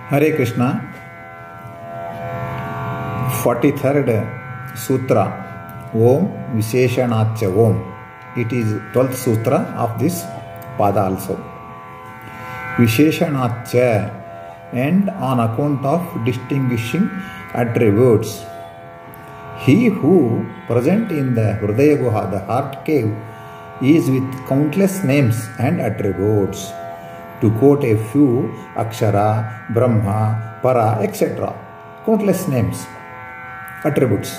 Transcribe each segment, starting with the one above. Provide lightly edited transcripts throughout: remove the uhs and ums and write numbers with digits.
Hare Krishna. 43rd Sutra, Om Visheshanachya Om. It is 12th Sutra of this Pada also. Visheshanachya, and on account of distinguishing attributes. He who present in the Hridaya Guha, the heart cave, is with countless names and attributes. To quote a few, Akshara, Brahma, Para, etc. Countless names, attributes.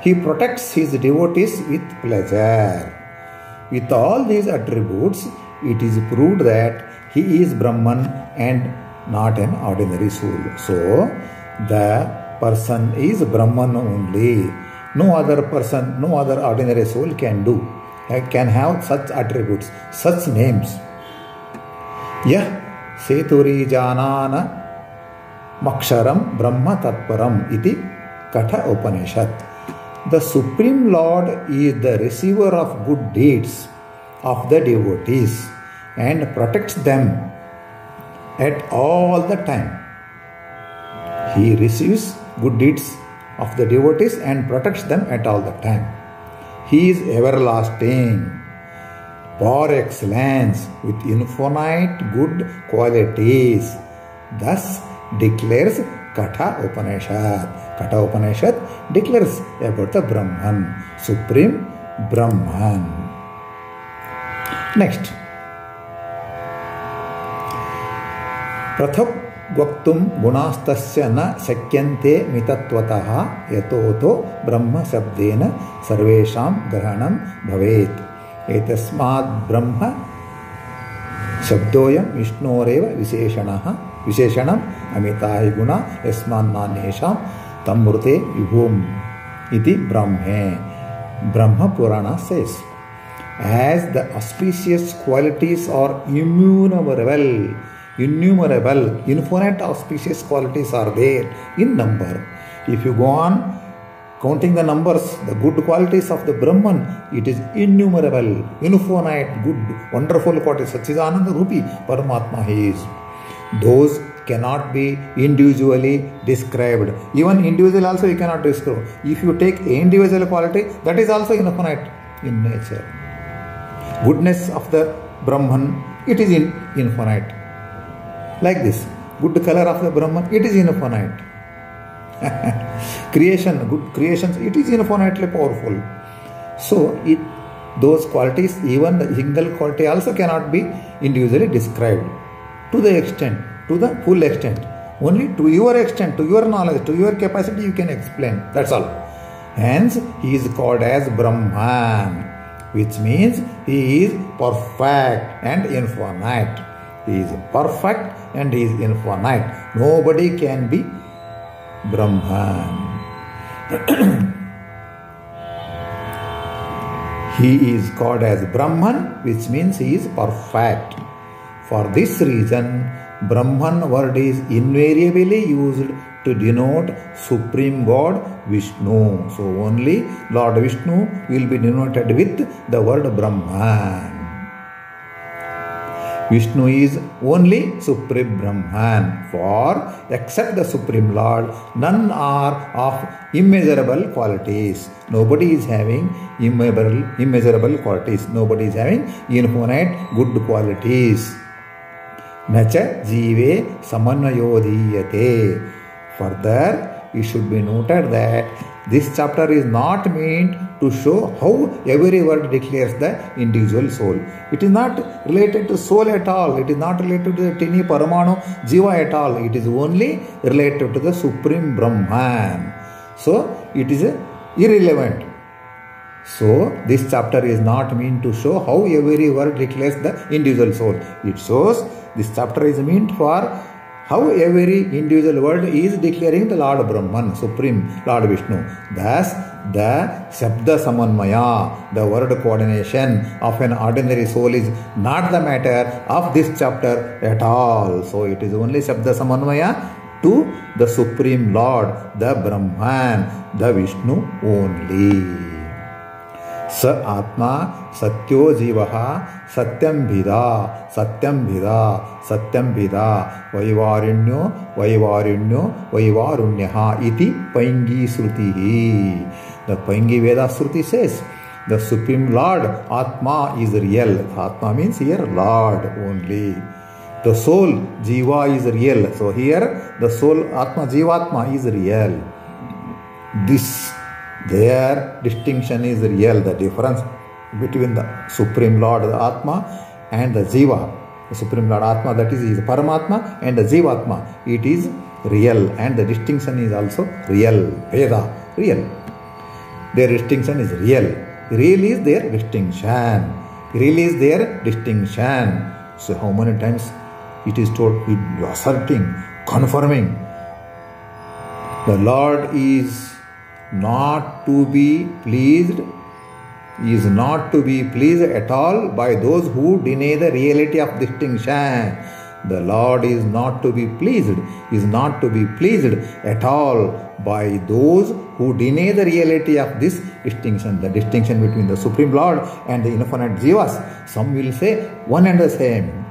He protects his devotees with pleasure. With all these attributes, it is proved that he is Brahman and not an ordinary soul. So, the person is Brahman only. No other person, no other ordinary soul can have such attributes, such names. Yah seturi janana maksharam brahma tatparam iti katha Upanishad. The Supreme Lord is the receiver of good deeds of the devotees and protects them at all the time. He receives good deeds of the devotees and protects them at all the time. He is everlasting, par excellence, with infinite good qualities. Thus declares Katha Upanishad. Katha Upanishad declares about the Brahman, Supreme Brahman. Next. Pratham Vaktum Gunastasya na Sakyante Mitattvataha Yatoto Brahma Sabdena Sarvesham Grahanam Bhavet. Etasmad Brahma Shabdoyam Vishnoreva Visheshanam Amitahi Guna Yasman Nanesham Tamurte Vibhum Iti Brahme. Brahma Purana says, as the auspicious qualities are innumerable, infinite auspicious qualities are there in number. If you go on counting the numbers, the good qualities of the Brahman, it is innumerable, infinite, good, wonderful qualities. Satchidananda Rupi Paramatma he is. Those cannot be individually described. Even individual also you cannot describe. If you take individual quality, that is also infinite in nature. Goodness of the Brahman, it is infinite. Like this, good color of the Brahman, it is infinite. Creation, good creations, it is infinitely powerful. So, those qualities, even the single quality also cannot be individually described to the extent, to the full extent. Only to your extent, to your knowledge, to your capacity you can explain. That's all. Hence, he is called as Brahman, which means he is perfect and infinite. He is perfect and he is infinite. Nobody can be Brahman. He is called as Brahman, which means he is perfect. For this reason, Brahman word is invariably used to denote Supreme God Vishnu. So only Lord Vishnu will be denoted with the word Brahman. Vishnu is only Supreme Brahman, for except the Supreme Lord, none are of immeasurable qualities. Nobody is having immeasurable qualities. Nobody is having infinite good qualities. Nacha jive samanayodhiyate. Further, it should be noted that this chapter is not meant to show how every word declares the individual soul. It is not related to soul at all. It is not related to the tiny paramanu jiva at all. It is only related to the Supreme Brahman. So, it is irrelevant. So, this chapter is not meant to show how every word declares the individual soul. It shows this chapter is meant for how every individual word is declaring the Lord Brahman, Supreme Lord Vishnu. Thus, the Shabda Samanmaya, the word coordination of an ordinary soul is not the matter of this chapter at all. So, it is only Shabda Samanmaya to the Supreme Lord, the Brahman, the Vishnu only. Sa Atma Satyo Jivaha Satyam Bhida Satyam Bhida Satyam Bhida Vaivarunyo Vaivarunyo Vaivarunyaha Iti Paingi Srutihi. The Paingi Veda Sruti says the Supreme Lord Atma is real. Atma means here Lord only. The soul Jiva is real. So here the soul Atma Jivatma is real. This their distinction is real. The difference between the Supreme Lord, the Atma, and the Jiva, the Supreme Lord Atma, that is Paramatma, and the Jivatma, it is real, and the distinction is also real. Veda, real. Their distinction is real. Real is their distinction. Real is their distinction. So how many times it is told, asserting, confirming. The Lord is not to be pleased, is not to be pleased at all by those who deny the reality of distinction. The Lord is not to be pleased, is not to be pleased at all by those who deny the reality of this distinction, the distinction between the Supreme Lord and the infinite Jivas. Some will say one and the same.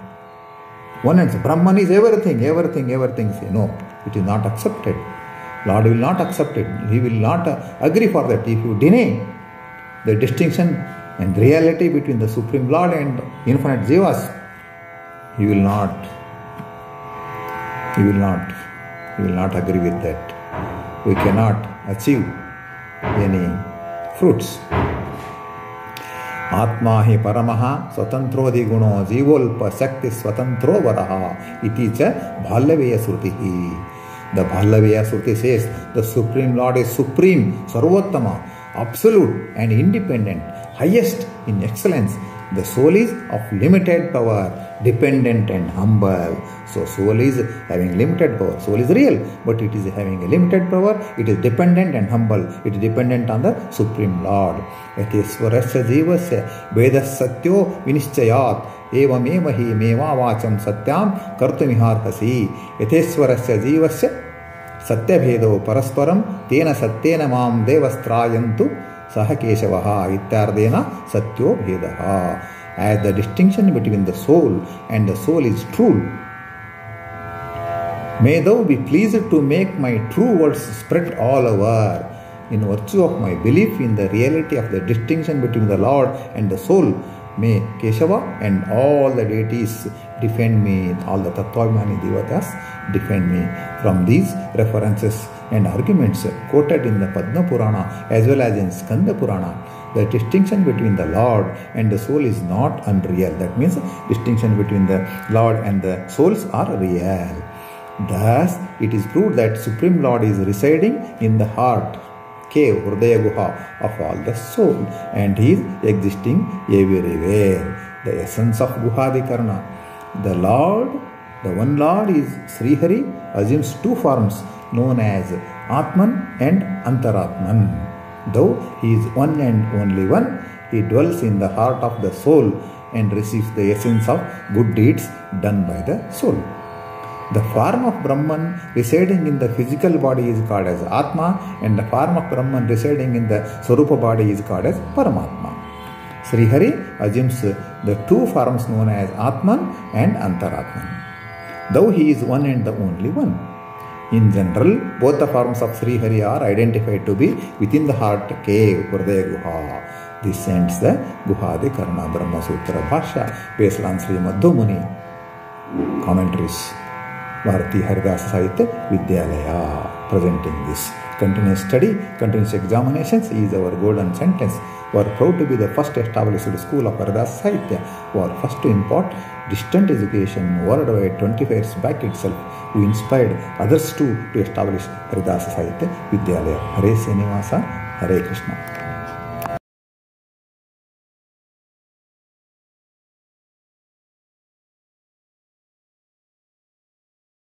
One and the same. Brahman is everything, everything, everything. Say no, it is not accepted. Lord will not accept it. He will not agree for that. If you deny the distinction and reality between the Supreme Lord and infinite Jivas, He will not agree with that. We cannot achieve any fruits. Atma hi paramaha swatantrodhi guno jivolpa shakti swatantro varaha iti cha bhalyaveya srutihi. The Bhalyaveya Sruti says the Supreme Lord is supreme, sarvottama, absolute and independent, highest in excellence. The soul is of limited power, dependent and humble. So soul is having limited power. Soul is real, but it is having a limited power. It is dependent and humble. It is dependent on the Supreme Lord. Yatesvarasya jivasya vedas satyo vinischayat evam eva hi meva vacham satyam kartumiharhasi. Yatesvarasya jivasya satya bhedo parasparam tena satyena mam devastrayantu Saha Keshavaha Ityardena Satyo Bhedaha. As the distinction between the soul and the soul is true, may thou be pleased to make my true words spread all over. In virtue of my belief in the reality of the distinction between the Lord and the soul, may Keshava and all the deities defend me, all the Tattvabhimani Devatas defend me from these references and arguments quoted in the Padma Purana as well as in Skanda Purana. The distinction between the Lord and the soul is not unreal. That means distinction between the Lord and the souls are real. Thus, it is proved that Supreme Lord is residing in the heart, cave, Hridaya Guha of all the soul, and He is existing everywhere. The essence of Guhadhikarana. The Lord, the one Lord is Sri Hari, assumes two forms known as Atman and Antaratman. Though He is one and only one, He dwells in the heart of the soul and receives the essence of good deeds done by the soul. The form of Brahman residing in the physical body is called as Atma, and the form of Brahman residing in the Swarupa body is called as Paramatma. Sri Hari assumes the two forms known as Atman and Antaratman, though He is one and the only one. In general, both the forms of Sri Hari are identified to be within the heart cave, Hridaya Guha. This ends the Guhadhikarana Brahma Sutra Bhashya based on Sri Madhwa Muni commentaries. Bharatiya Haridasa Sahitya Vidyalayas presenting this. Continuous study, continuous examinations is our golden sentence. We are proud to be the first established school of Haridasa Sahitya. We are first to impart distant education worldwide 25 years back itself. We inspired others too to establish Haridasa Sahitya Vidyalaya. Hare Srinivasa, Hare Krishna.